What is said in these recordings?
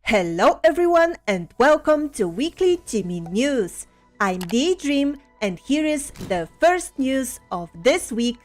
Hello everyone and welcome to Weekly Jimin News. I'm Daydream and here is the first news of this week.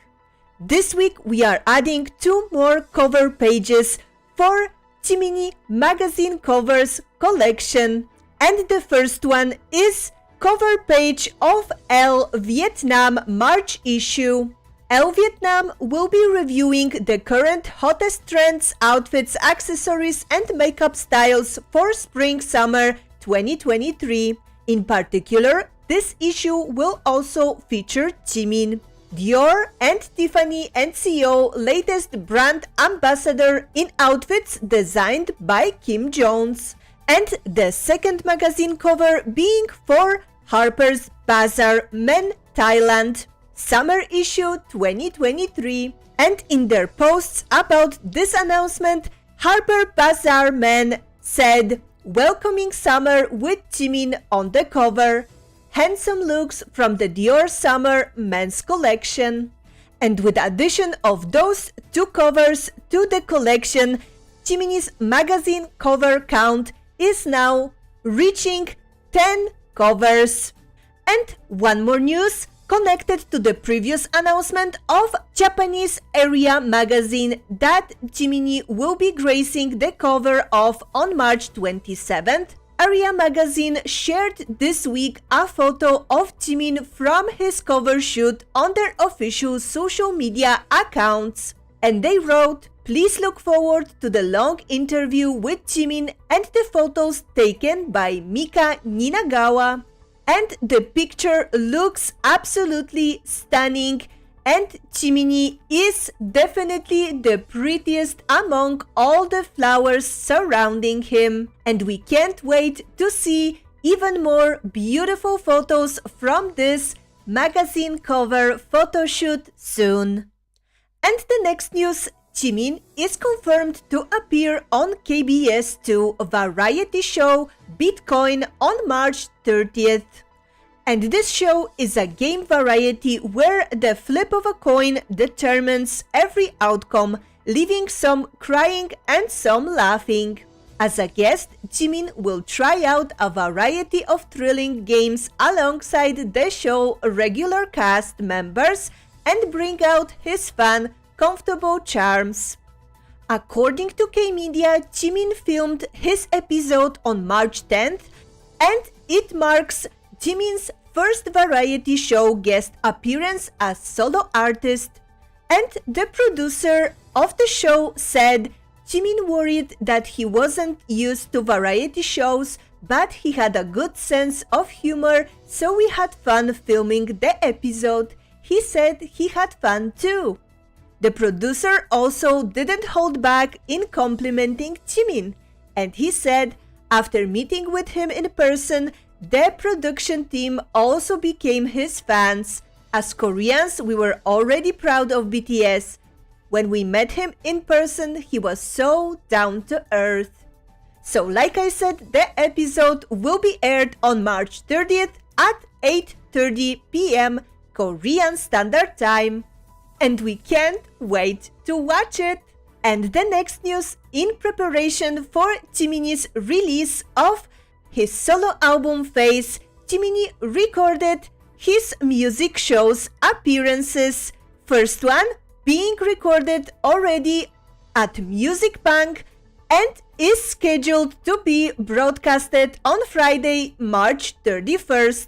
This week we are adding 2 more cover pages for Jiminie magazine covers collection. And the first one is cover page of Elle Vietnam March issue. Elle Vietnam will be reviewing the current hottest trends, outfits, accessories and makeup styles for spring-summer 2023. In particular, this issue will also feature Jimin, Dior and Tiffany & Co. latest brand ambassador in outfits designed by Kim Jones. And the second magazine cover being for Harper's Bazaar Men Thailand Summer Issue 2023. And in their posts about this announcement, Harper Bazaar Men said, "Welcoming summer with Jimin on the cover. Handsome looks from the Dior Summer Men's Collection." And with addition of those 2 covers to the collection, Jiminie's magazine cover count is now reaching 10 covers. And one more news connected to the previous announcement of Japanese area magazine that Jiminie will be gracing the cover of on March 27th. Area magazine shared this week a photo of Jimin from his cover shoot on their official social media accounts. And they wrote, "Please look forward to the long interview with Jimin and the photos taken by Mika Ninagawa." And the picture looks absolutely stunning and Jiminie is definitely the prettiest among all the flowers surrounding him. And we can't wait to see even more beautiful photos from this magazine cover photoshoot soon. And the next news, Jimin is confirmed to appear on KBS2 variety show Bitcoin on March 30th. And this show is a game variety where the flip of a coin determines every outcome, leaving some crying and some laughing. As a guest, Jimin will try out a variety of thrilling games alongside the show regular cast members and bring out his fun, comfortable charms. According to K-Media, Jimin filmed his episode on March 10th and it marks Jimin's first variety show guest appearance as solo artist. And the producer of the show said Jimin worried that he wasn't used to variety shows, but he had a good sense of humor, so we had fun filming the episode. He said he had fun too. The producer also didn't hold back in complimenting Jimin, and he said after meeting with him in person, the production team also became his fans. As Koreans, we were already proud of BTS. When we met him in person, he was so down to earth. So like I said, the episode will be aired on March 30th at 8:30 p.m. Korean Standard Time. And we can't wait to watch it. And the next news, in preparation for Jiminie's release of his solo album Face, Jiminie recorded his music shows appearances. First one being recorded already at Music Bank and is scheduled to be broadcasted on Friday, March 31st.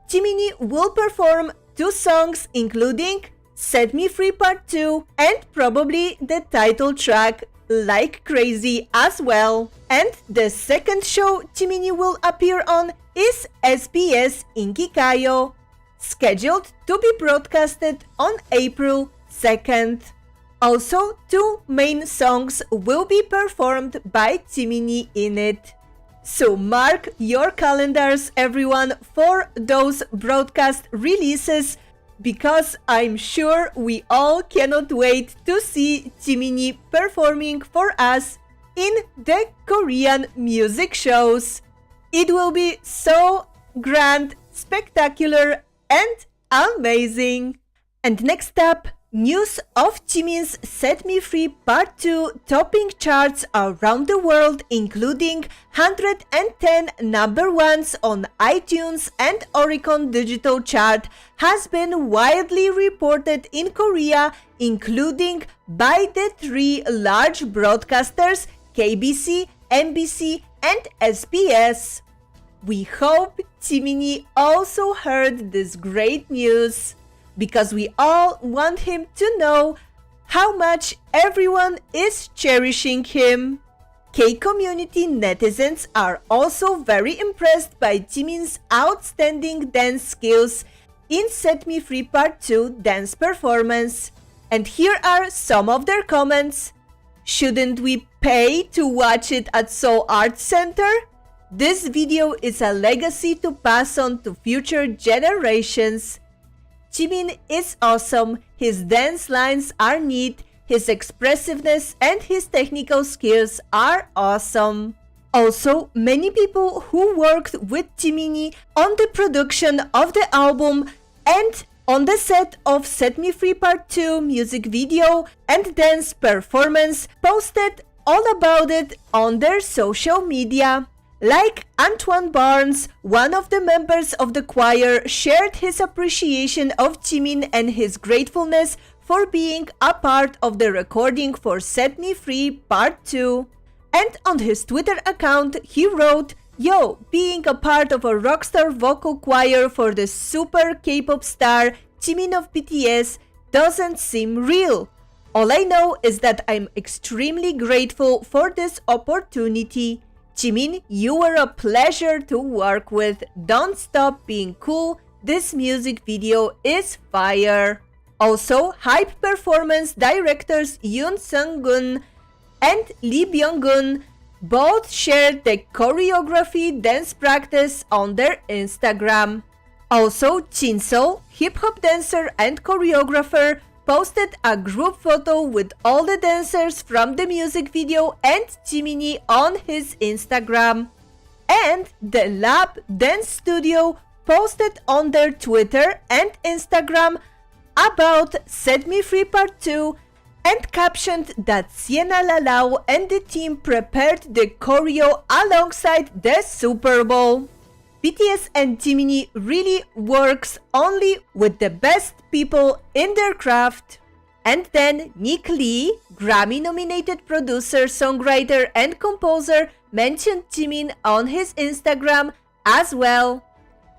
Jiminie will perform 2 songs including Set Me Free Part 2 and probably the title track Like Crazy as well. And the second show Jiminie will appear on is SBS Inkikayo, scheduled to be broadcasted on April 2nd. Also, 2 main songs will be performed by Jiminie in it. So mark your calendars everyone for those broadcast releases, because I'm sure we all cannot wait to see Jiminie performing for us in the Korean music shows. It will be so grand, spectacular and amazing. And next up, News of Jimin's Set Me Free Part 2 topping charts around the world, including 110 number ones on iTunes and Oricon Digital Chart, has been widely reported in Korea, including by the three large broadcasters KBC, MBC, and SBS. We hope Jiminie also heard this great news, because we all want him to know how much everyone is cherishing him. K-community netizens are also very impressed by Jimin's outstanding dance skills in Set Me Free Part 2 dance performance. And here are some of their comments. Shouldn't we pay to watch it at Seoul Arts Center? This video is a legacy to pass on to future generations. Jimin is awesome, his dance lines are neat, his expressiveness and his technical skills are awesome. Also, many people who worked with Jiminie on the production of the album and on the set of Set Me Free Part 2 music video and dance performance posted all about it on their social media. Like Antoine Barnes, one of the members of the choir, shared his appreciation of Jimin and his gratefulness for being a part of the recording for Set Me Free Part 2. And on his Twitter account, he wrote, "Yo, being a part of a rockstar vocal choir for the super K-pop star Jimin of BTS doesn't seem real. All I know is that I'm extremely grateful for this opportunity. Jimin, you were a pleasure to work with. Don't stop being cool. This music video is fire." Also, HYBE performance directors Yoon Sung-gun and Lee Byung-gun both shared the choreography dance practice on their Instagram. Also, Jinseo, hip-hop dancer and choreographer, posted a group photo with all the dancers from the music video and Jiminie on his Instagram. And the Lab Dance Studio posted on their Twitter and Instagram about Set Me Free Part 2 and captioned that Sienna Lalao and the team prepared the choreo alongside the Super Bowl. BTS and Jiminie really works only with the best people in their craft. And then Nick Lee, Grammy-nominated producer, songwriter, and composer, mentioned Jimin on his Instagram as well.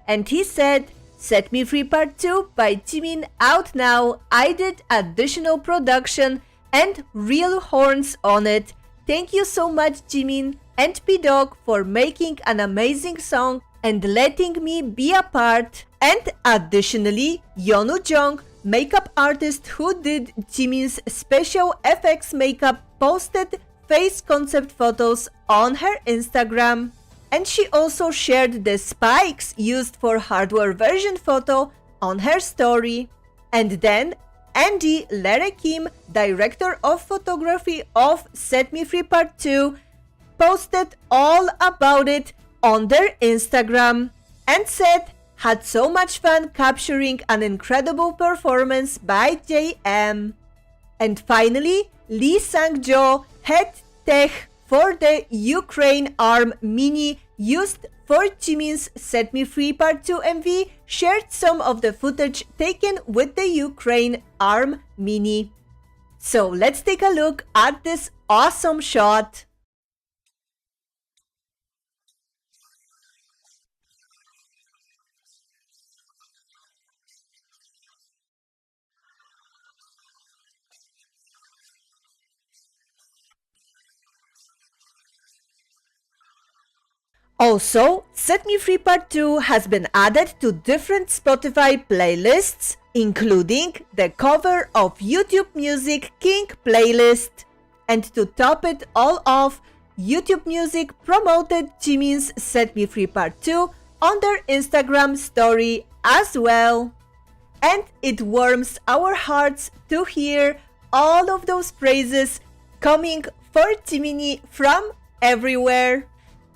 And he said, "Set Me Free Part 2 by Jimin out now. I did additional production and real horns on it. Thank you so much, Jimin and P-Dog, for making an amazing song and letting me be a part." And additionally, Yeonu Jung, makeup artist who did Jimin's special FX makeup, posted face concept photos on her Instagram. And she also shared the spikes used for hardware version photo on her story. And then Andy Lere Kim, director of photography of Set Me Free Part 2, posted all about it on their Instagram and said, "Had so much fun capturing an incredible performance by JM." And finally, Lee Sang-jo, head tech for the Ukraine ARM Mini used for Jimin's Set Me Free Part 2 MV, shared some of the footage taken with the Ukraine ARM Mini. So let's take a look at this awesome shot. Also, Set Me Free Part 2 has been added to different Spotify playlists, including the cover of YouTube Music King playlist. And to top it all off, YouTube Music promoted Jimin's Set Me Free Part 2 on their Instagram story as well. And it warms our hearts to hear all of those praises coming for Jiminie from everywhere.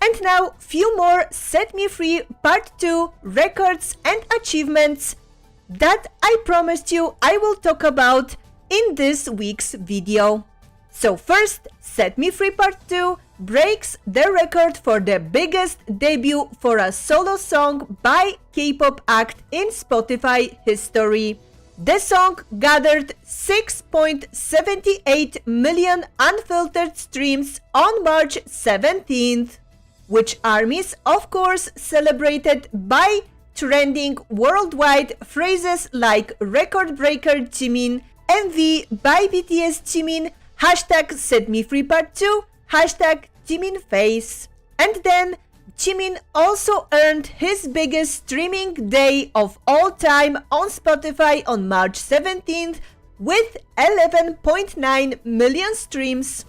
And now, few more Set Me Free Part 2 records and achievements that I promised you I will talk about in this week's video. So first, Set Me Free Part 2 breaks the record for the biggest debut for a solo song by K-pop act in Spotify history. The song gathered 6.78 million unfiltered streams on March 17th, which ARMYs of course celebrated by trending worldwide phrases like record breaker Jimin, MV by BTS Jimin, hashtag Set Me Free Part 2, hashtag Jimin Face. And then Jimin also earned his biggest streaming day of all time on Spotify on March 17th with 11.9 million streams,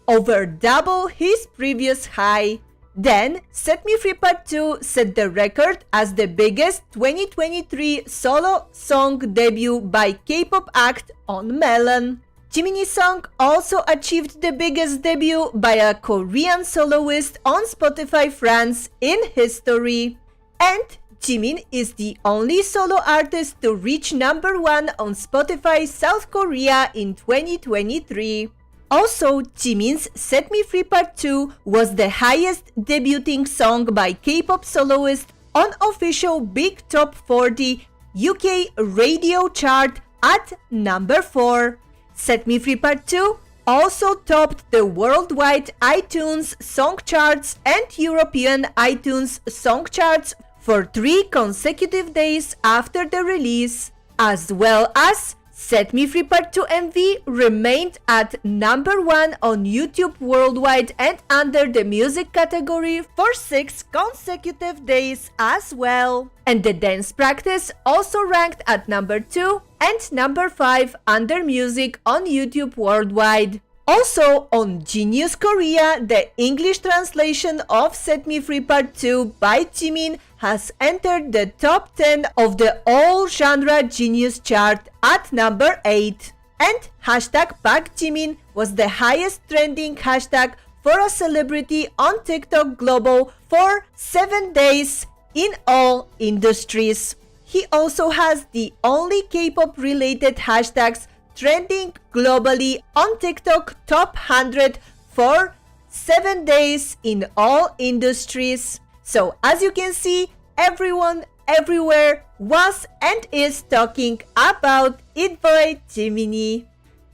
over double his previous high. Then, Set Me Free Part 2 set the record as the biggest 2023 solo song debut by K-pop act on Melon. Jiminie's song also achieved the biggest debut by a Korean soloist on Spotify France in history. And Jimin is the only solo artist to reach number 1 on Spotify South Korea in 2023. Also, Jimin's Set Me Free Part 2 was the highest debuting song by K-pop soloist on official Big Top 40 UK radio chart at number 4. Set Me Free Part 2 also topped the worldwide iTunes song charts and European iTunes song charts for 3 consecutive days after the release, as well as Set Me Free Part 2 MV remained at number 1 on YouTube worldwide and under the music category for 6 consecutive days as well. And the dance practice also ranked at number 2 and number 5 under music on YouTube worldwide. Also on Genius Korea, the English translation of Set Me Free Part 2 by Jimin has entered the top 10 of the all genre Genius chart at number 8. And hashtag #PakJimin was the highest trending hashtag for a celebrity on TikTok Global for 7 days in all industries. He also has the only K-pop related hashtags trending globally on TikTok Top 100 for 7 days in all industries. So as you can see, everyone everywhere was and is talking about it boy Jiminie.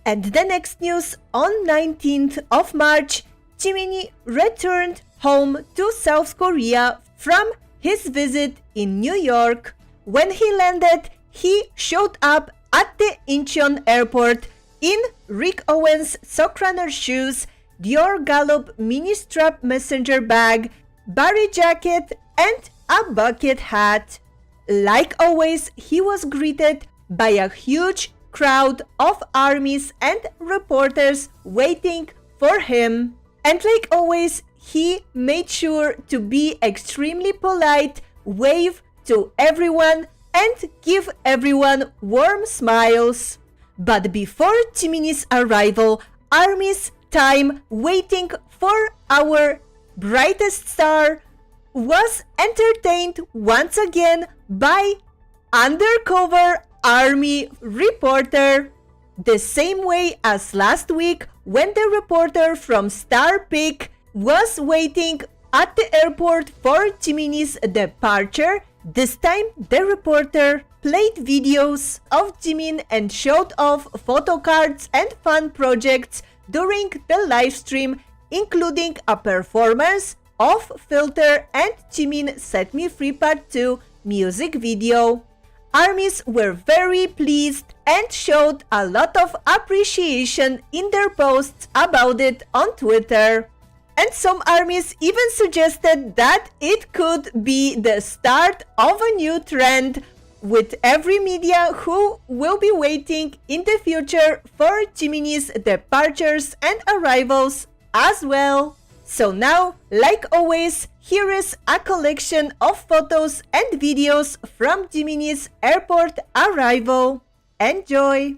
And the next news, on 19th of March, Jiminie returned home to South Korea from his visit in New York. When he landed, he showed up at the Incheon airport in Rick Owens sock runner shoes, Dior Gallup mini strap messenger bag, Barry jacket, and a bucket hat. Like always, he was greeted by a huge crowd of ARMYs and reporters waiting for him. And like always, he made sure to be extremely polite, wave to everyone, and give everyone warm smiles. But before Jiminie's arrival, ARMY's time waiting for our brightest star was entertained once again by undercover ARMY reporter. The same way as last week when the reporter from Star Pick was waiting at the airport for Jiminie's departure, this time the reporter played videos of Jimin and showed off photo cards and fun projects during the live stream, including a performance of Filter and Jimin Set Me Free Part 2 music video. ARMYs were very pleased and showed a lot of appreciation in their posts about it on Twitter. And some ARMYs even suggested that it could be the start of a new trend, with every media who will be waiting in the future for Jiminie's departures and arrivals as well. So now, like always, here is a collection of photos and videos from Jiminie's airport arrival. Enjoy!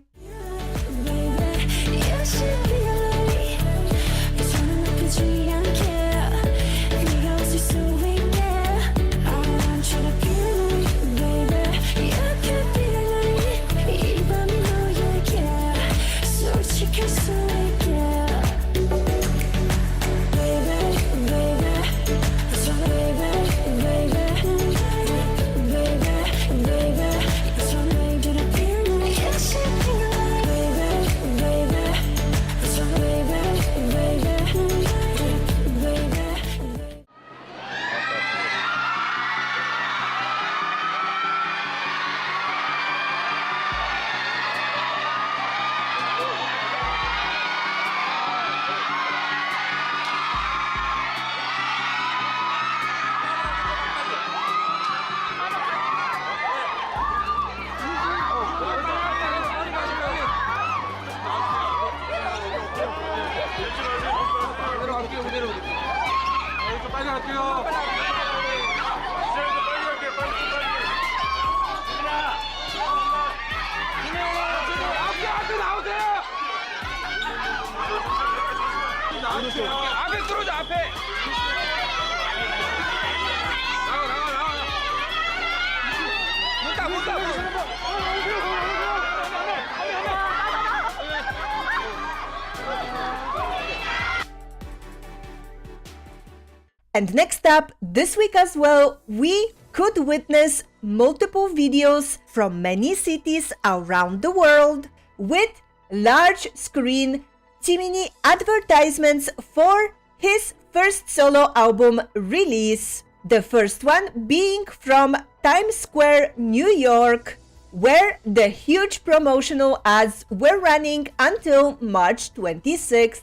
And next up, this week as well, we could witness multiple videos from many cities around the world with large screen Jiminie advertisements for his first solo album release. The first one being from Times Square, New York, where the huge promotional ads were running until March 26th.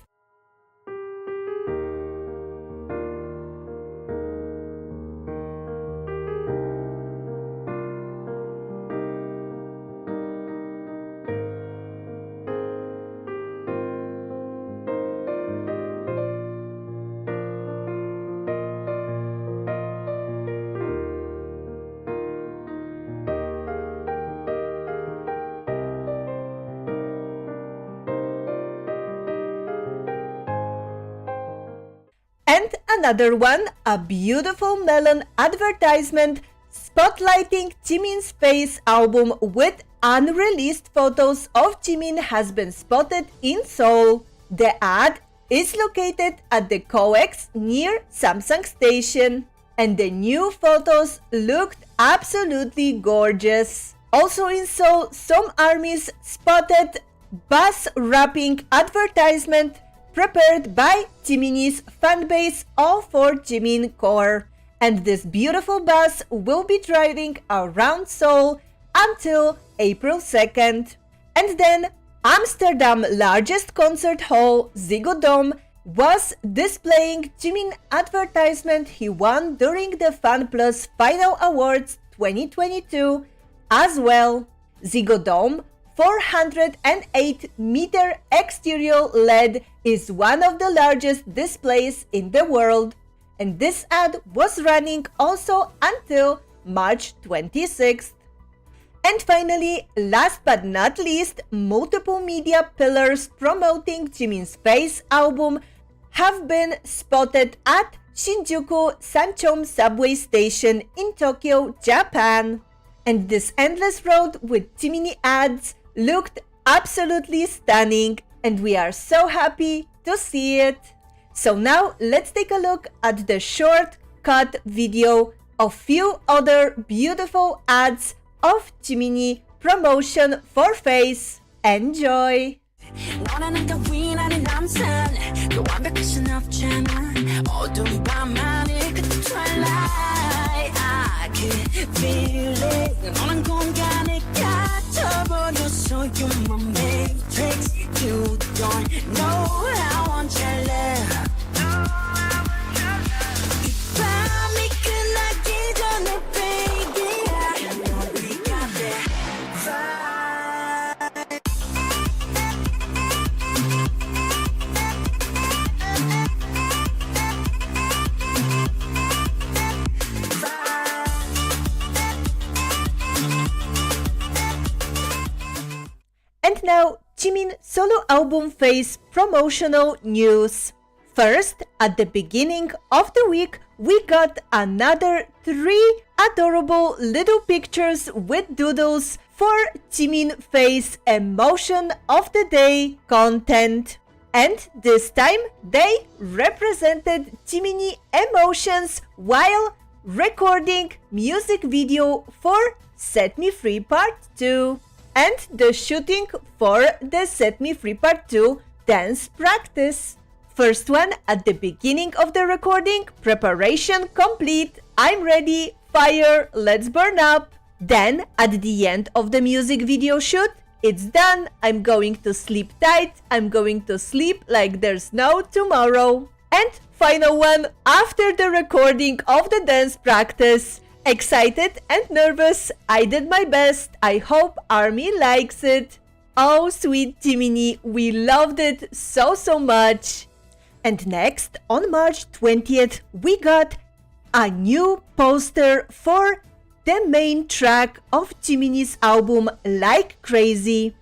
And another one, a beautiful melon advertisement spotlighting Jimine's Face album with unreleased photos of Jimin has been spotted in Seoul. The ad is located at the COEX near Samsung Station, and the new photos looked absolutely gorgeous. Also in Seoul, some armies spotted bus wrapping advertisement prepared by Jiminie's fanbase all for Jimin Core. And this beautiful bus will be driving around Seoul until April 2nd. And then Amsterdam's largest concert hall, Ziggo Dome, was displaying Jimin advertisement he won during the FanPlus Final Awards 2022 as well. Ziggo Dome 408-meter exterior LED is one of the largest displays in the world, and this ad was running also until March 26th. And finally, last but not least, multiple media pillars promoting Jimin's Face album have been spotted at Shinjuku Sanchom subway station in Tokyo, Japan. And this endless road with Jiminie ads looked absolutely stunning, and we are so happy to see it. So now let's take a look at the short-cut video of few other beautiful ads of Jiminie promotion for Face. Enjoy! So you're my matrix, you don't know how I'm jealous. 이 밤이 끝나기 전에 baby, I know we got that vibe. And now, Jimin solo album Face promotional news. First, at the beginning of the week, we got another 3 adorable little pictures with doodles for Jimin Face Emotion of the Day content. And this time, they represented Jiminie emotions while recording music video for Set Me Free Part 2. And the shooting for the Set Me Free Part 2 dance practice. First one at the beginning of the recording, preparation complete, I'm ready, fire, let's burn up. Then at the end of the music video shoot, it's done, I'm going to sleep tight, I'm going to sleep like there's no tomorrow. And final one after the recording of the dance practice. Excited and nervous, I did my best, I hope ARMY likes it. Oh sweet Jiminie, we loved it so much. And next, on March 20th, we got a new poster for the main track of Jiminie's album Like Crazy,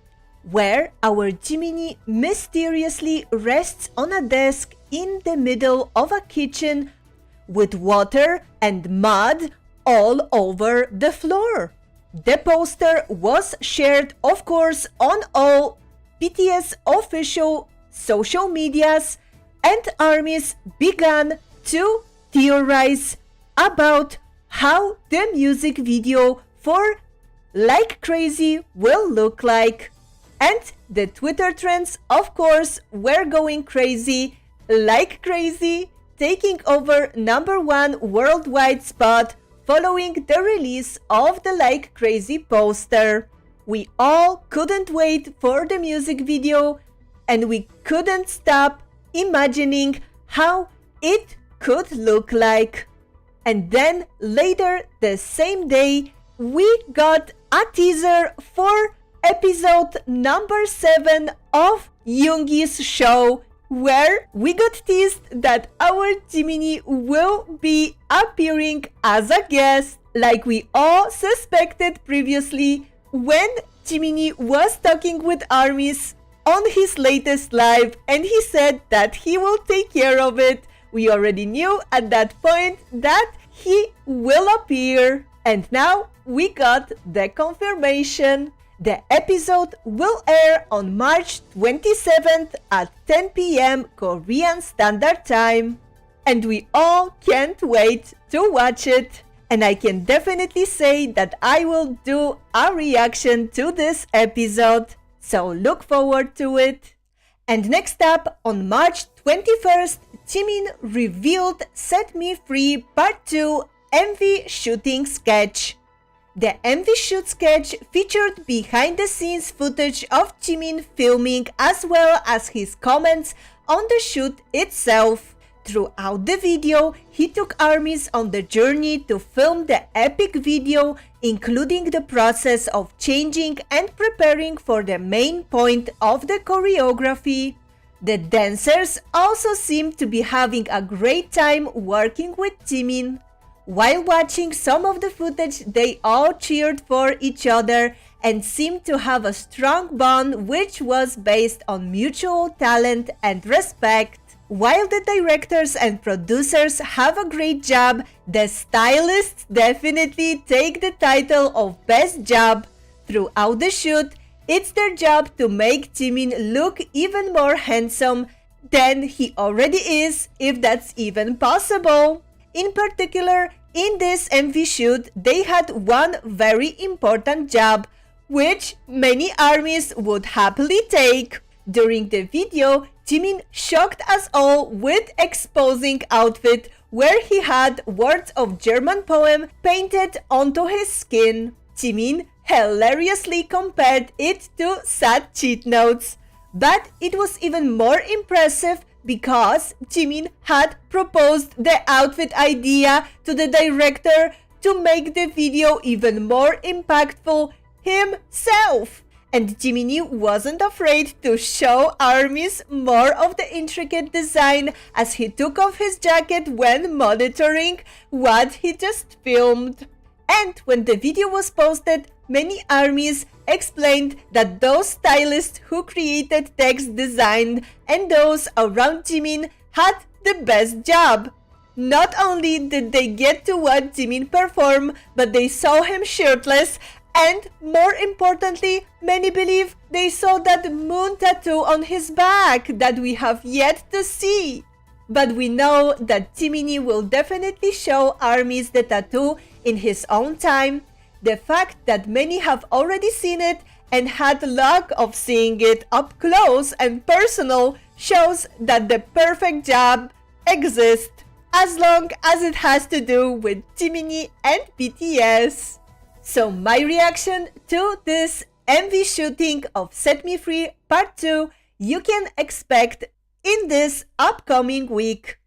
where our Jiminie mysteriously rests on a desk in the middle of a kitchen with water and mud all over the floor. The poster was shared, of course, on all BTS official social medias, and ARMYs began to theorize about how the music video for Like Crazy will look like. And the Twitter trends, of course, were going crazy, like crazy, taking over #1 worldwide spot following the release of the Like Crazy poster. We all couldn't wait for the music video, and we couldn't stop imagining how it could look like. And then later the same day, we got a teaser for episode #7 of Yoongi's show, where we got teased that our Jiminie will be appearing as a guest, like we all suspected previously when Jiminie was talking with ARMYs on his latest live, and he said that he will take care of it. We already knew at that point that he will appear, and now we got the confirmation. The episode will air on March 27th at 10 p.m. Korean Standard Time, and we all can't wait to watch it. And I can definitely say that I will do a reaction to this episode, so look forward to it. And next up, on March 21st, Jimin revealed Set Me Free Part 2 MV shooting sketch. The MV shoot sketch featured behind-the-scenes footage of Jimin filming as well as his comments on the shoot itself. Throughout the video, he took ARMYs on the journey to film the epic video, including the process of changing and preparing for the main point of the choreography. The dancers also seemed to be having a great time working with Jimin. While watching some of the footage, they all cheered for each other and seemed to have a strong bond which was based on mutual talent and respect. While the directors and producers have a great job, the stylists definitely take the title of Best Job. Throughout the shoot, it's their job to make Jimin look even more handsome than he already is, if that's even possible. In particular, in this MV shoot, they had one very important job, which many ARMYs would happily take. During the video, Jimin shocked us all with exposing outfit where he had words of German poem painted onto his skin. Jimin hilariously compared it to sad cheat notes. But it was even more impressive because Jimin had proposed the outfit idea to the director to make the video even more impactful himself. And Jiminie wasn't afraid to show ARMYs more of the intricate design as he took off his jacket when monitoring what he just filmed. And when the video was posted, many ARMYs explained that those stylists who created text design and those around Jimin had the best job. Not only did they get to watch Jimin perform, but they saw him shirtless, and more importantly, many believe they saw that moon tattoo on his back that we have yet to see. But we know that Jiminie will definitely show ARMYs the tattoo in his own time. The fact that many have already seen it and had luck of seeing it up close and personal shows that the perfect job exists, as long as it has to do with Jiminie and BTS. So my reaction to this MV shooting of Set Me Free Part 2 you can expect in this upcoming week.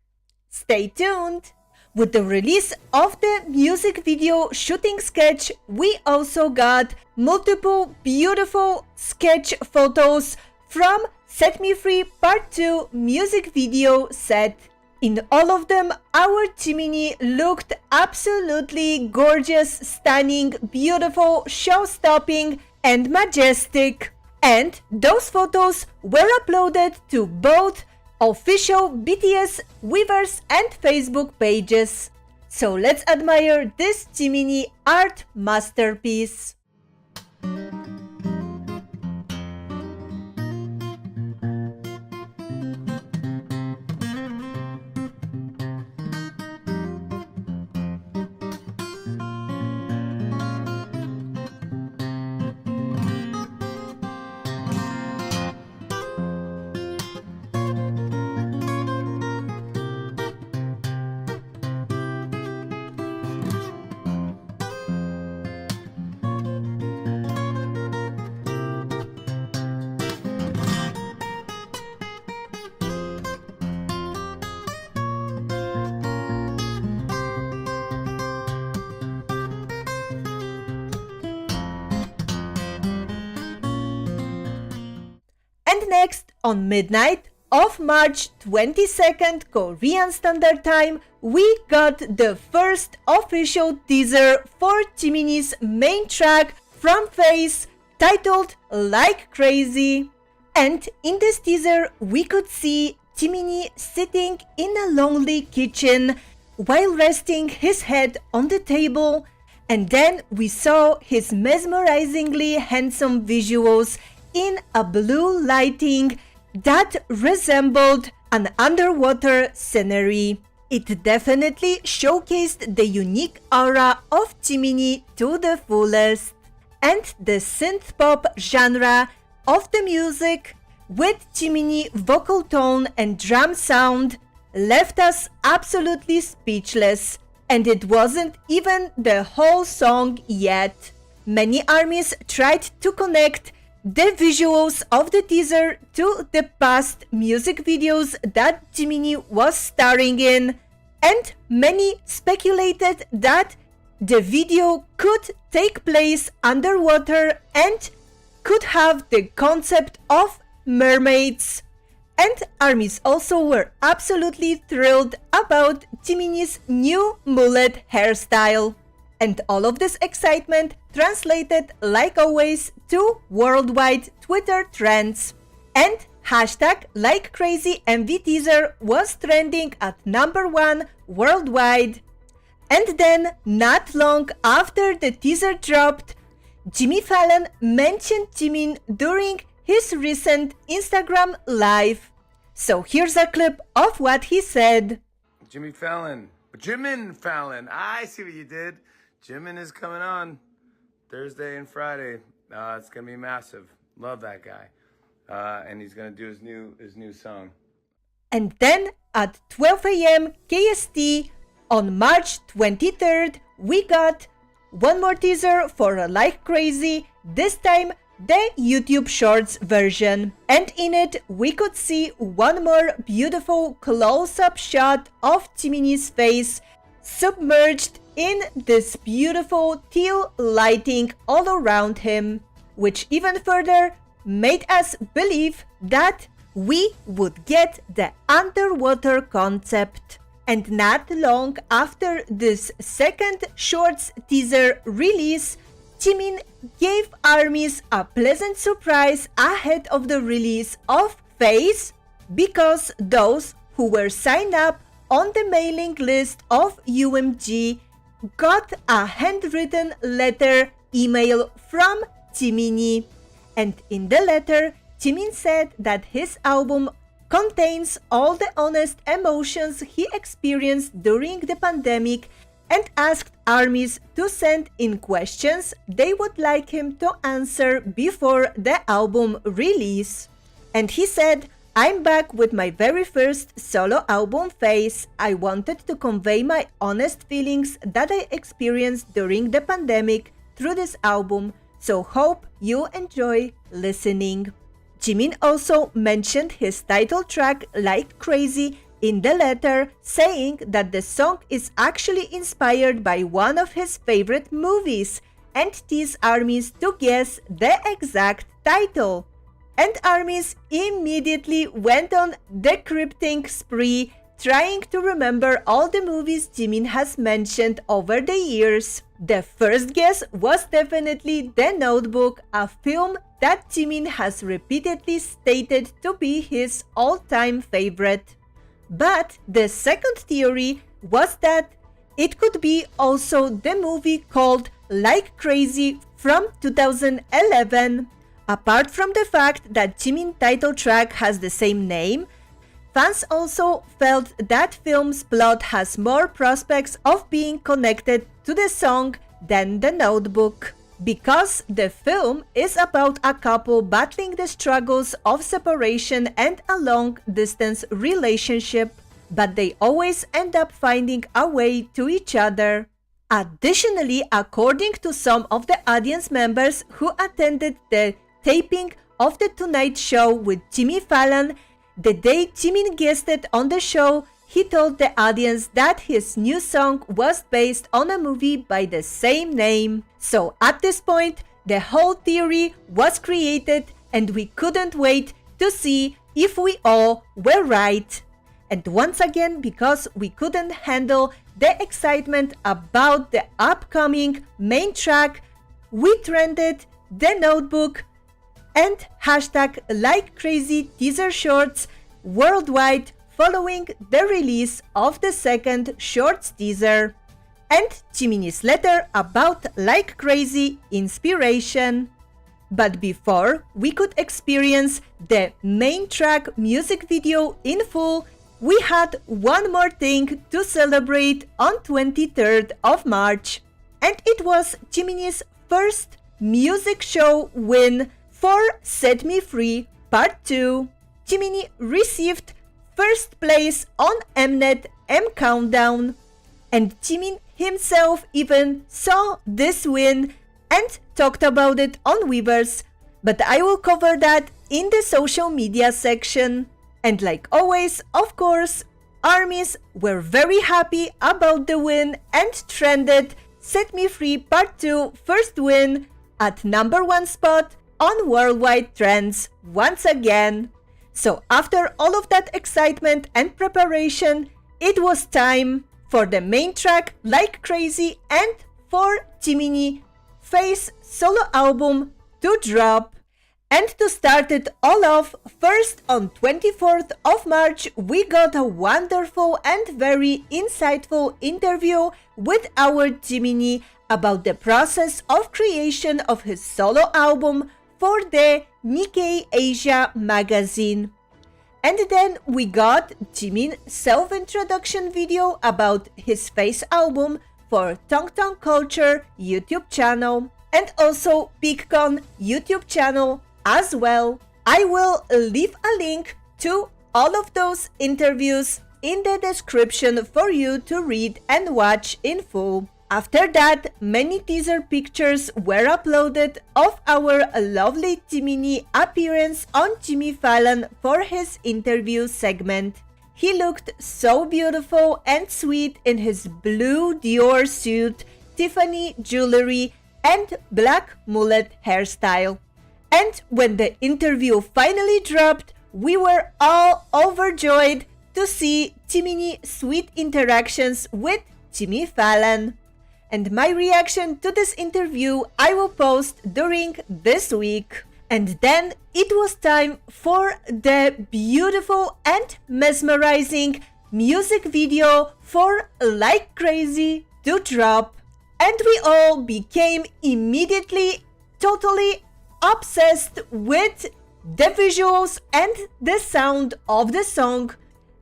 Stay tuned! With the release of the music video shooting sketch, we also got multiple beautiful sketch photos from Set Me Free Part 2 music video set. In all of them, our Jiminie looked absolutely gorgeous, stunning, beautiful, show-stopping, and majestic. And those photos were uploaded to both official BTS, Weverse, and Facebook pages. So let's admire this Jiminie art masterpiece. And next, on midnight of March 22nd Korean Standard Time, we got the first official teaser for Jiminie's main track from Face, titled Like Crazy. And in this teaser, we could see Jiminie sitting in a lonely kitchen while resting his head on the table, and then we saw his mesmerizingly handsome visuals in a blue lighting that resembled an underwater scenery. It definitely showcased the unique aura of Jiminie to the fullest. And the synth-pop genre of the music, with Jiminie vocal tone and drum sound, left us absolutely speechless. And it wasn't even the whole song yet. Many armies tried to connect the visuals of the teaser to the past music videos that Jiminie was starring in, and many speculated that the video could take place underwater and could have the concept of mermaids. And armies also were absolutely thrilled about Jiminie's new mullet hairstyle. And all of this excitement translated, like always, to worldwide Twitter trends. And hashtag LikeCrazyMV teaser was trending at #1 worldwide. And then, not long after the teaser dropped, Jimmy Fallon mentioned Jimin during his recent Instagram live. So here's a clip of what he said. Jimin Fallon. I see what you did. Jimin is coming on Thursday and Friday. It's gonna be massive. Love that guy. And he's gonna do his new song. And then at 12 a.m. KST on March 23rd, we got one more teaser for Like Crazy, this time the YouTube Shorts version. And in it, we could see one more beautiful close-up shot of Jiminie's face, submerged in this beautiful teal lighting all around him, which even further made us believe that we would get the underwater concept. And not long after this second Shorts teaser release, Jimin gave armies a pleasant surprise ahead of the release of Face, because those who were signed up on the mailing list of UMG got a handwritten letter email from Jiminie. And in the letter, Jimin said that his album contains all the honest emotions he experienced during the pandemic, and asked armies to send in questions they would like him to answer before the album release. And he said, "I'm back with my very first solo album Face. I wanted to convey my honest feelings that I experienced during the pandemic through this album, so hope you enjoy listening." Jimin also mentioned his title track Like Crazy in the letter, saying that the song is actually inspired by one of his favorite movies, and teased armies to guess the exact title. And armies immediately went on decrypting spree, trying to remember all the movies Jimin has mentioned over the years. The first guess was definitely The Notebook, a film that Jimin has repeatedly stated to be his all-time favorite. But the second theory was that it could be also the movie called Like Crazy from 2011. Apart from the fact that Jimin's title track has the same name, fans also felt that film's plot has more prospects of being connected to the song than The Notebook, because the film is about a couple battling the struggles of separation and a long-distance relationship, but they always end up finding a way to each other. Additionally, according to some of the audience members who attended the taping of The Tonight Show with Jimmy Fallon, the day Jimin guested on the show, he told the audience that his new song was based on a movie by the same name. So at this point, the whole theory was created, and we couldn't wait to see if we all were right. And once again, because we couldn't handle the excitement about the upcoming main track, we trended the notebook and hashtag like crazy teaser shorts worldwide following the release of the second shorts teaser and Jiminie's letter about like crazy inspiration. But before we could experience the main track music video in full, we had one more thing to celebrate on 23rd of March. And it was Jiminie's first music show win for Set Me Free Part 2. Jiminie received first place on Mnet M Countdown. And Jimin himself even saw this win and talked about it on Weverse, but I will cover that in the social media section. And like always, of course, ARMYs were very happy about the win and trended Set Me Free Part 2 first win at #1 spot on worldwide trends once again. So after all of that excitement and preparation, it was time for the main track Like Crazy and for Jiminie Face solo album to drop. And to start it all off, first on 24th of March, we got a wonderful and very insightful interview with our Jiminie about the process of creation of his solo album for the Nikkei Asia magazine. And then we got Jimin's self-introduction video about his Face album for Tongtong Culture YouTube channel and also PicCon YouTube channel as well. I will leave a link to all of those interviews in the description for you to read and watch in full. After that, many teaser pictures were uploaded of our lovely Jiminie appearance on Jimmy Fallon for his interview segment. He looked so beautiful and sweet in his blue Dior suit, Tiffany jewelry, and black mullet hairstyle. And when the interview finally dropped, we were all overjoyed to see Jiminie's sweet interactions with Jimmy Fallon. And my reaction to this interview I will post during this week. And then it was time for the beautiful and mesmerizing music video for Like Crazy to drop. And we all became immediately totally obsessed with the visuals and the sound of the song,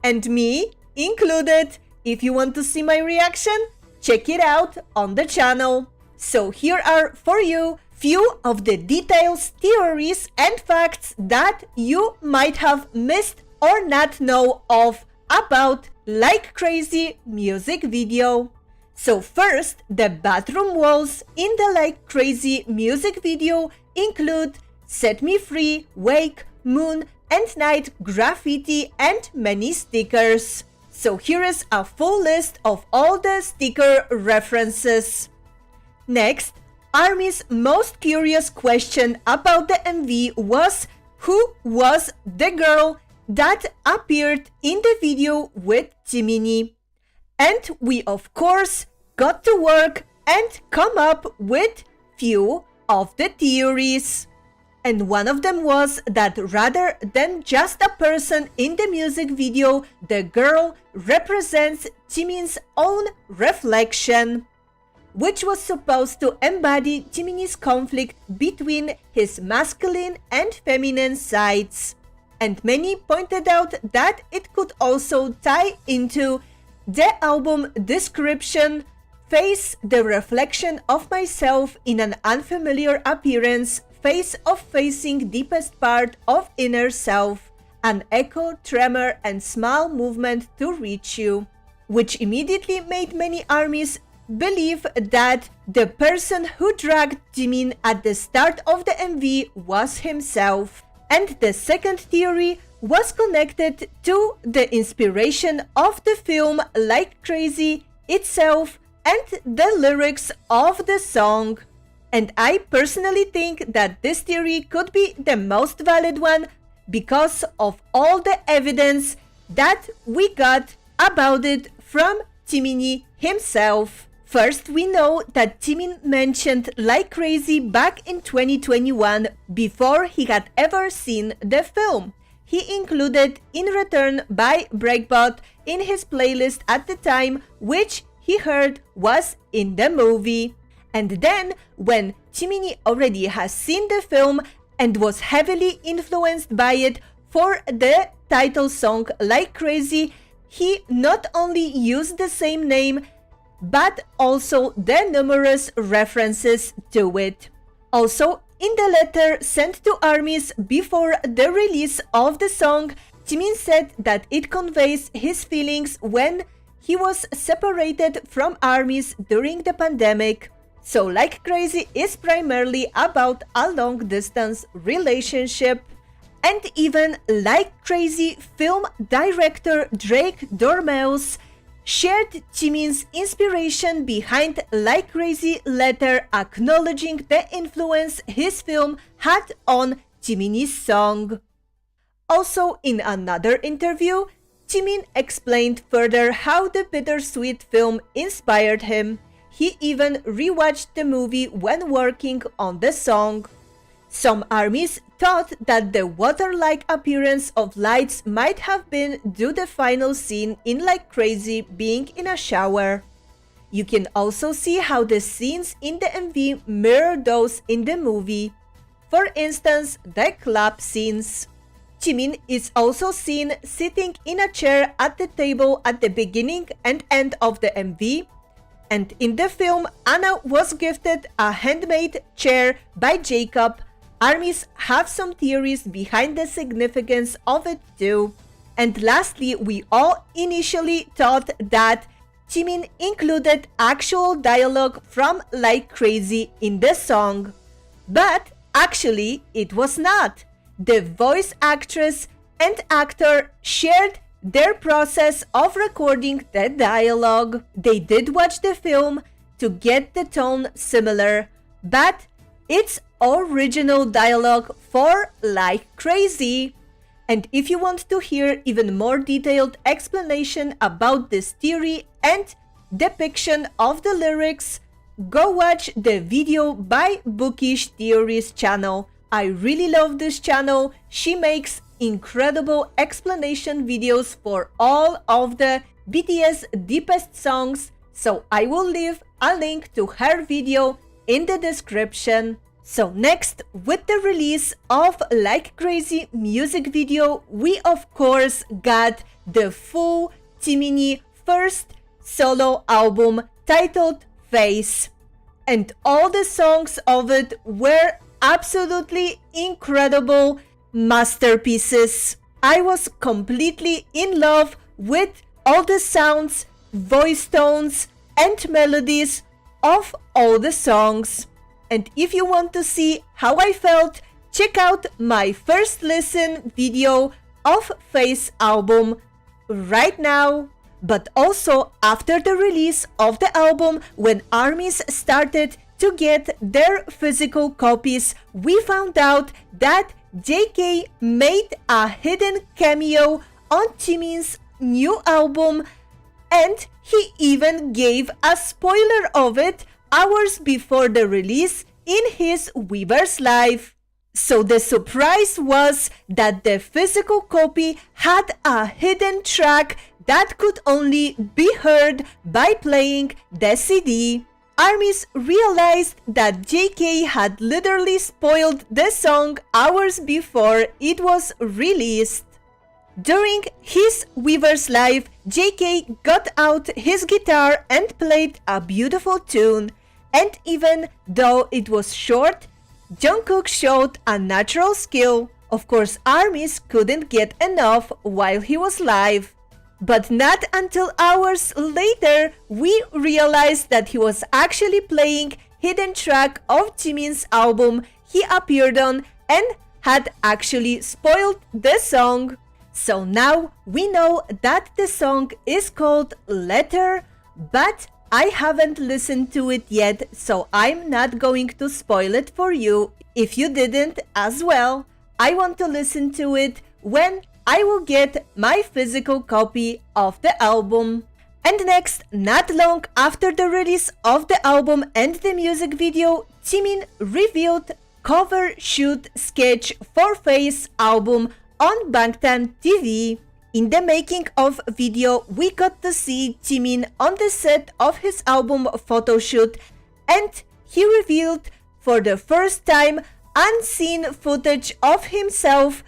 and me included. If you want to see my reaction, check it out on the channel. So here are for you few of the details, theories and facts that you might have missed or not know of about Like Crazy music video. So first, the bathroom walls in the Like Crazy music video include Set Me Free, Wake, Moon and Night graffiti and many stickers. So here is a full list of all the sticker references. Next, ARMY's most curious question about the MV was who was the girl that appeared in the video with Jiminie. And we of course got to work and come up with few of the theories. And one of them was that rather than just a person in the music video, the girl represents Jimin's own reflection, which was supposed to embody Jiminie's conflict between his masculine and feminine sides. And many pointed out that it could also tie into the album description, face the reflection of myself in an unfamiliar appearance, face of facing deepest part of inner self, an echo, tremor and small movement to reach you, which immediately made many ARMYs believe that the person who dragged Jimin at the start of the MV was himself. And the second theory was connected to the inspiration of the film Like Crazy itself and the lyrics of the song. And I personally think that this theory could be the most valid one because of all the evidence that we got about it from Jiminie himself. First, we know that Jimin mentioned Like Crazy back in 2021 before he had ever seen the film. He included In Return by Breakbot in his playlist at the time, which he heard was in the movie. And then, when Jiminie already has seen the film and was heavily influenced by it for the title song Like Crazy, he not only used the same name, but also the numerous references to it. Also, in the letter sent to ARMYs before the release of the song, Jimin said that it conveys his feelings when he was separated from ARMYs during the pandemic. So Like Crazy is primarily about a long-distance relationship. And even Like Crazy film director Drake Dormeus shared Jimin's inspiration behind Like Crazy letter, acknowledging the influence his film had on Jiminie's song. Also, in another interview, Jimin explained further how the bittersweet film inspired him. He even rewatched the movie when working on the song. Some ARMYs thought that the water-like appearance of lights might have been due to the final scene in Like Crazy being in a shower. You can also see how the scenes in the MV mirror those in the movie. For instance, the club scenes. Jimin is also seen sitting in a chair at the table at the beginning and end of the MV. And in the film, Anna was gifted a handmade chair by Jacob. ARMYs have some theories behind the significance of it too. And lastly, we all initially thought that Jimin included actual dialogue from Like Crazy in the song. But actually, it was not. The voice actress and actor shared their process of recording the dialogue. They did watch the film to get the tone similar, but it's original dialogue for Like Crazy. And if you want to hear even more detailed explanation about this theory and depiction of the lyrics, go watch the video by Bookish Theories channel. I really love this channel. She makes incredible explanation videos for all of the BTS deepest songs, so I will leave a link to her video in the description. So next, with the release of Like Crazy music video, we of course got the full Jiminie first solo album titled Face. And all the songs of it were absolutely incredible masterpieces. I was completely in love with all the sounds, voice tones, and melodies of all the songs. And if you want to see how I felt, check out my first listen video of Face album right now. But also after the release of the album, when ARMYs started to get their physical copies, we found out that JK made a hidden cameo on Jimin's new album, and he even gave a spoiler of it hours before the release in his Weverse Live. So the surprise was that the physical copy had a hidden track that could only be heard by playing the CD. ARMYs realized that JK had literally spoiled the song hours before it was released. During his Weverse Live, JK got out his guitar and played a beautiful tune. And even though it was short, Jungkook showed a natural skill. Of course, ARMYs couldn't get enough while he was live. But not until hours later, we realized that he was actually playing hidden track of Jimin's album he appeared on and had actually spoiled the song. So now we know that the song is called Letter, but I haven't listened to it yet, so I'm not going to spoil it for you if you didn't as well. I want to listen to it when I will get my physical copy of the album. And next, not long after the release of the album and the music video, Jimin revealed cover shoot sketch for Faye's album on Bangtan TV. In the making of video, we got to see Jimin on the set of his album photo shoot, and he revealed for the first time unseen footage of himself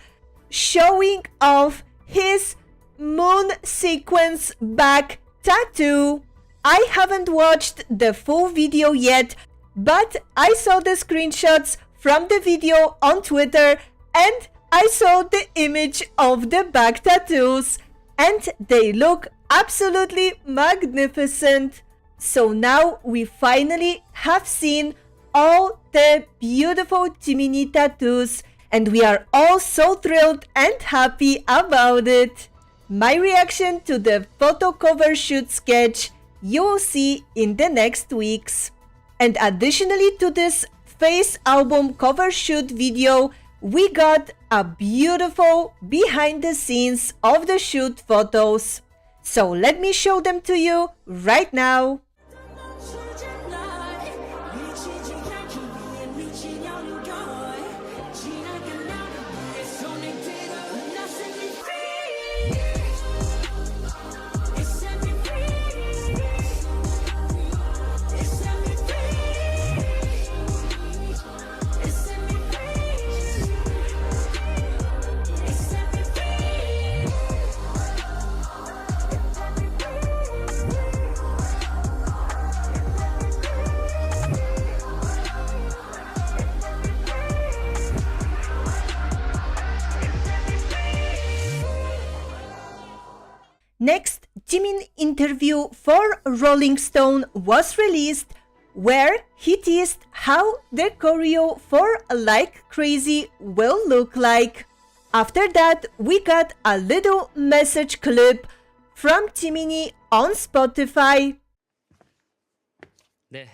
showing off his moon sequence back tattoo. I haven't watched the full video yet, but I saw the screenshots from the video on Twitter and I saw the image of the back tattoos and they look absolutely magnificent. So now we finally have seen all the beautiful Jiminie tattoos and we are all so thrilled and happy about it. My reaction to the photo cover shoot sketch you will see in the next weeks. And additionally to this Faye's album cover shoot video, we got a beautiful behind the scenes of the shoot photos. So let me show them to you right now. Next, Jimin interview for Rolling Stone was released, where he teased how the choreo for Like Crazy will look like. After that, we got a little message clip from Jiminie on Spotify. 네,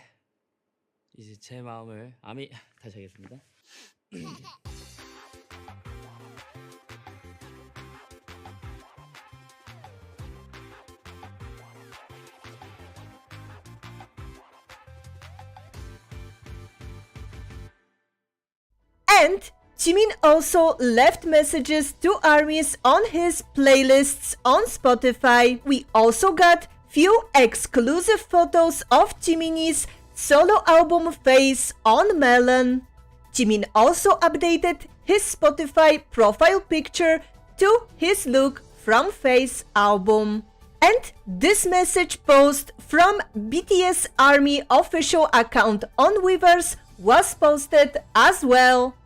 이제 제 마음을 다시 하겠습니다. And Jimin also left messages to ARMYs on his playlists on Spotify. We also got few exclusive photos of Jiminie's solo album Face on Melon. Jimin also updated his Spotify profile picture to his look from Face album. And this message post from BTS ARMY official account on Weverse was posted as well.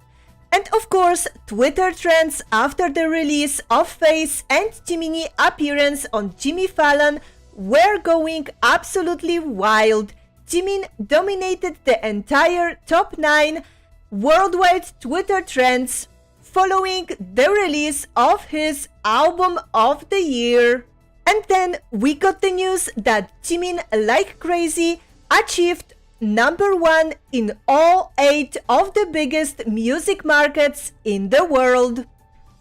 And of course, Twitter trends after the release of Face and Jiminie appearance on Jimmy Fallon were going absolutely wild. Jimin dominated the entire top 9 worldwide Twitter trends following the release of his album of the year. And then we got the news that Jimin Like Crazy achieved #1 in all 8 of the biggest music markets in the world.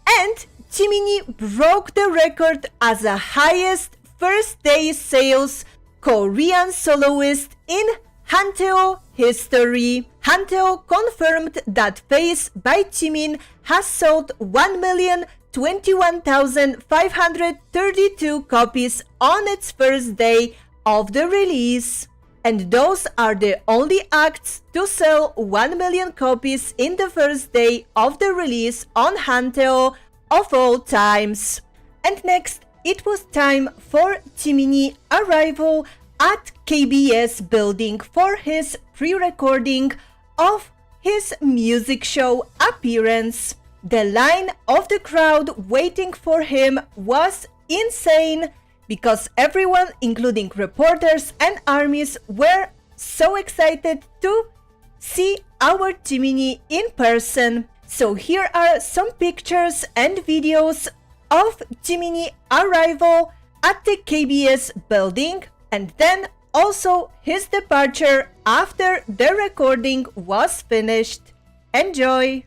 And Jiminie broke the record as the highest first day sales Korean soloist in Hanteo history. Hanteo confirmed that Face by Jimin has sold 1,021,532 copies on its first day of the release. And those are the only acts to sell 1 million copies in the first day of the release on Hanteo of all times. And next, it was time for Jiminie arrival at KBS building for his pre-recording of his music show appearance. The line of the crowd waiting for him was insane, because everyone, including reporters and ARMYs, were so excited to see our Jiminie in person. So here are some pictures and videos of Jiminie arrival at the KBS building, and then also his departure after the recording was finished. Enjoy!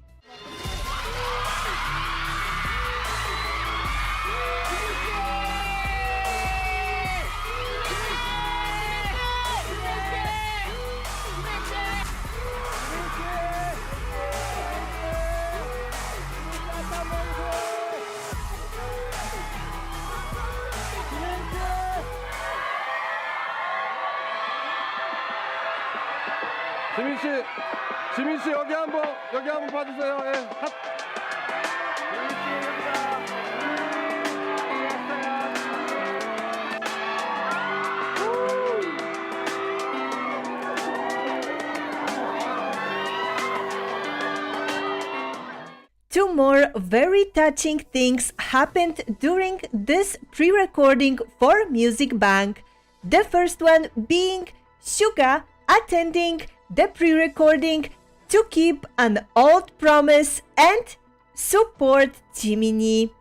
지민 씨 여기 한번 봐주세요. 예. Two more very touching things happened during this pre-recording for Music Bank. The first one being SOOO attending the pre-recording to keep an old promise and support Jiminie.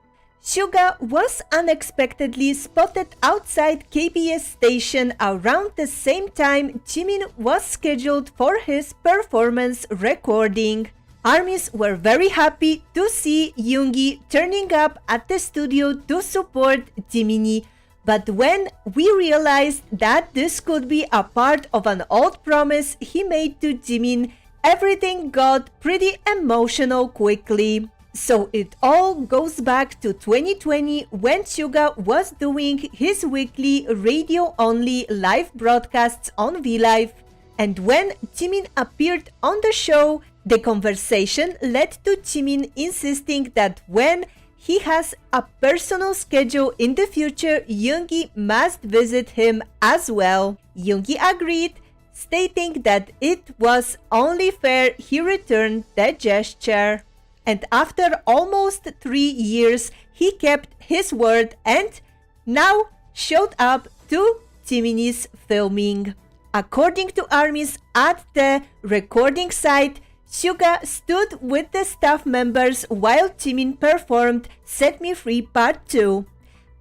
SOOO was unexpectedly spotted outside KBS station around the same time Jimin was scheduled for his performance recording. ARMYs were very happy to see Yoongi turning up at the studio to support Jiminie, but when we realized that this could be a part of an old promise he made to Jimin, everything got pretty emotional quickly. So it all goes back to 2020 when SOOO was doing his weekly radio-only live broadcasts on VLive, and when Jimin appeared on the show, the conversation led to Jimin insisting that when he has a personal schedule in the future, Yoongi must visit him as well. Yoongi agreed, stating that it was only fair he returned the gesture. And after almost 3 years, he kept his word and now showed up to Jiminie's filming. According to ARMYs at the recording site, SOOO stood with the staff members while Jimin performed Set Me Free Part 2.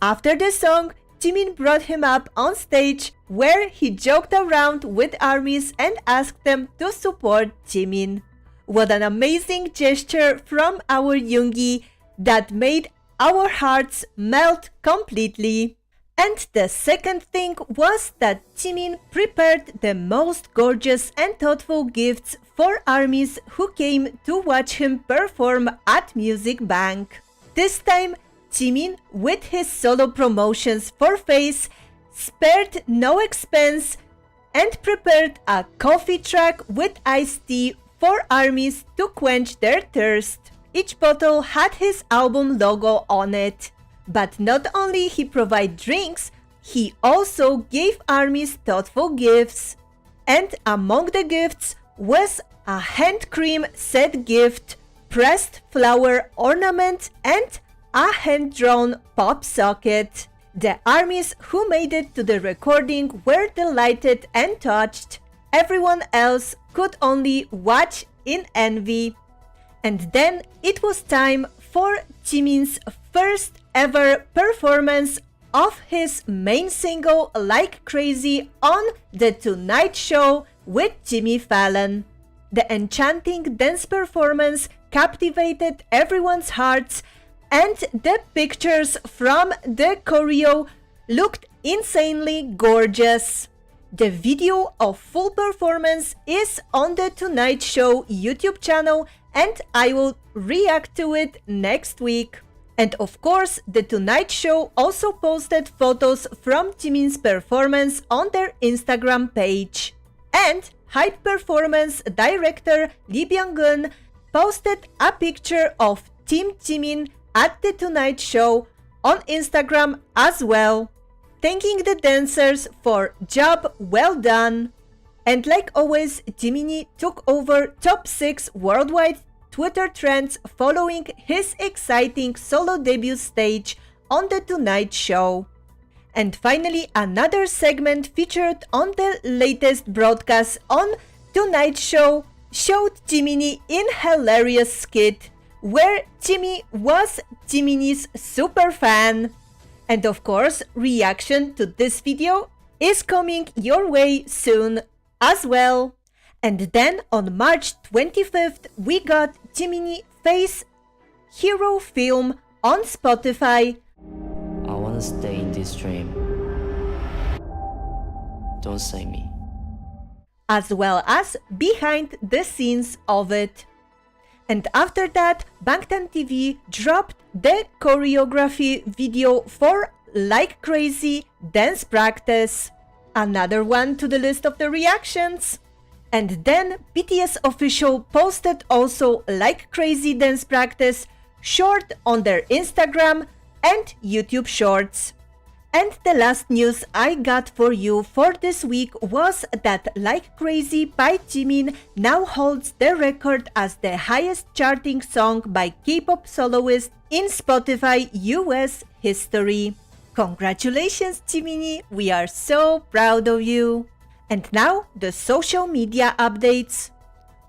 After the song, Jimin brought him up on stage where he joked around with ARMYs and asked them to support Jimin. What an amazing gesture from our Yoongi that made our hearts melt completely. And the second thing was that Jimin prepared the most gorgeous and thoughtful gifts for ARMYs who came to watch him perform at Music Bank. This time, Jimin, with his solo promotions for Face, spared no expense and prepared a coffee truck with iced tea for ARMYs to quench their thirst. Each bottle had his album logo on it. But not only he provided drinks, he also gave ARMYs thoughtful gifts. And among the gifts was a hand cream set gift, pressed flower ornament, and a hand-drawn pop socket. The ARMYs who made it to the recording were delighted and touched. Everyone else could only watch in envy. And then it was time for Jimin's first ever performance of his main single Like Crazy on The Tonight Show with Jimmy Fallon. The enchanting dance performance captivated everyone's hearts, and the pictures from the choreo looked insanely gorgeous. The video of full performance is on The Tonight Show YouTube channel, and I will react to it next week. And of course, The Tonight Show also posted photos from Jimin's performance on their Instagram page. And Hype Performance director Lee Byung-gun posted a picture of Team Jimin at The Tonight Show on Instagram as well, thanking the dancers for job well done. And like always, Jiminie took over top 6 worldwide Twitter trends following his exciting solo debut stage on The Tonight Show. And finally, another segment featured on the latest broadcast on Tonight Show showed Jiminie in hilarious skit where Jimmy was Jiminie's super fan. And of course, reaction to this video is coming your way soon as well. And then on March 25th, we got Jiminie Face Hero Film on Spotify. I wanna stay in this dream. Don't save me. As well as behind the scenes of it. And after that, Bangtan TV dropped the choreography video for Like Crazy Dance Practice. Another one to the list of the reactions. And then BTS official posted also Like Crazy dance practice short on their Instagram and YouTube shorts. And the last news I got for you for this week was that Like Crazy by Jimin now holds the record as the highest charting song by K-pop soloist in Spotify US history. Congratulations, Jiminie, we are so proud of you. And now the social media updates.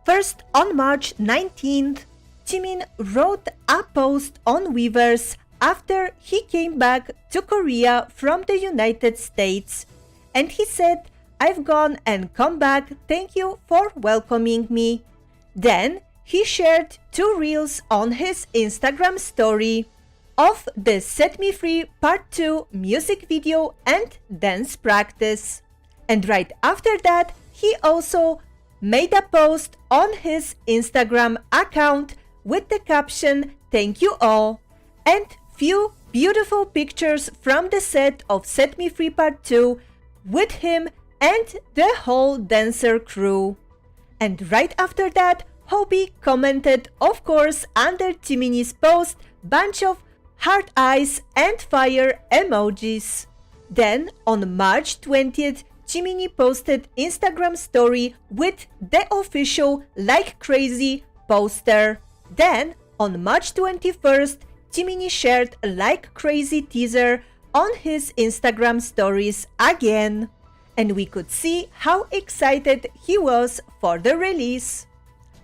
First, on March 19th, Jimin wrote a post on Weverse after he came back to Korea from the United States. And he said, "I've gone and come back, thank you for welcoming me." Then he shared 2 reels on his Instagram story of the Set Me Free Part 2 music video and dance practice. And right after that, he also made a post on his Instagram account with the caption, "Thank you all," and few beautiful pictures from the set of Set Me Free Part 2 with him and the whole dancer crew. And right after that, Hobie commented, of course, under Jiminie's post, bunch of heart eyes and fire emojis. Then on March 20th, Jiminie posted Instagram story with the official Like Crazy poster. Then on March 21st, Jiminie shared a Like Crazy teaser on his Instagram stories again. And we could see how excited he was for the release.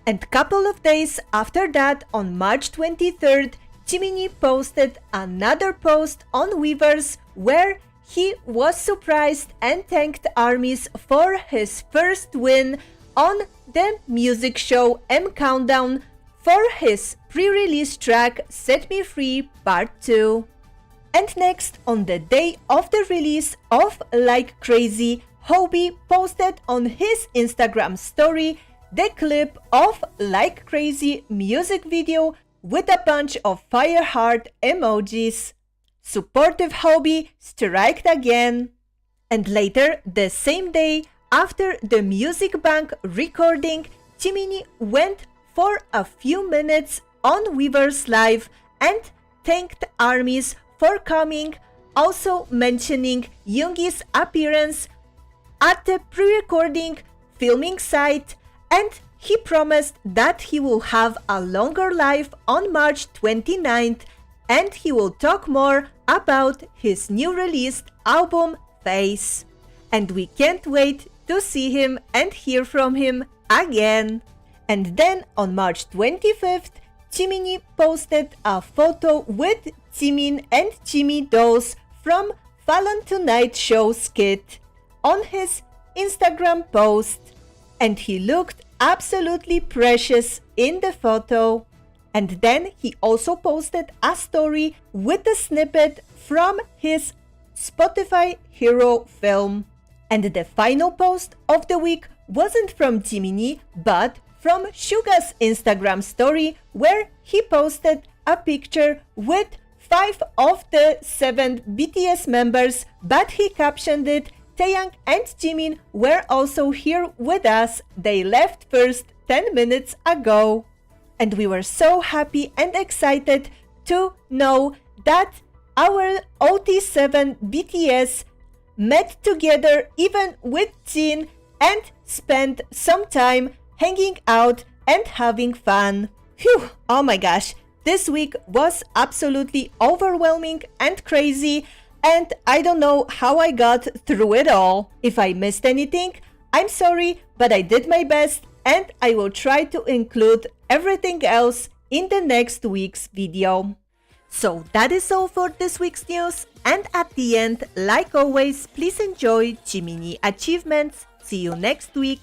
And couple of days after that, on March 23rd, Jiminie posted another post on Weverse where he was surprised and thanked ARMYs for his first win on the music show M Countdown for his pre-release track Set Me Free Part 2. And next, on the day of the release of Like Crazy, Hobie posted on his Instagram story the clip of Like Crazy music video with a bunch of fire heart emojis. Supportive Hobie striked again. And later, the same day, after the Music Bank recording, Jiminie went for a few minutes on Weverse Live and thanked ARMYs for coming, also mentioning Yoongi's appearance at the pre-recording filming site, and he promised that he will have a longer live on March 29th and he will talk more about his new released album Face. And we can't wait to see him and hear from him again. And then on March 25th, Jiminie posted a photo with Jimin and Jimmy dolls from Fallon Tonight show skit on his Instagram post, and he looked absolutely precious in the photo. And then he also posted a story with a snippet from his Spotify Hero film. And the final post of the week wasn't from Jiminie, but from Suga's Instagram story, where he posted a picture with 5 of the 7 BTS members, but he captioned it, "Taeyang and Jimin were also here with us. They left first 10 minutes ago." And we were so happy and excited to know that our OT7 BTS met together even with Jin and spent some time hanging out and having fun. Phew, oh my gosh, this week was absolutely overwhelming and crazy, and I don't know how I got through it all. If I missed anything, I'm sorry, but I did my best, and I will try to include everything else in the next week's video. So that is all for this week's news, and at the end, like always, please enjoy Jiminie achievements. See you next week.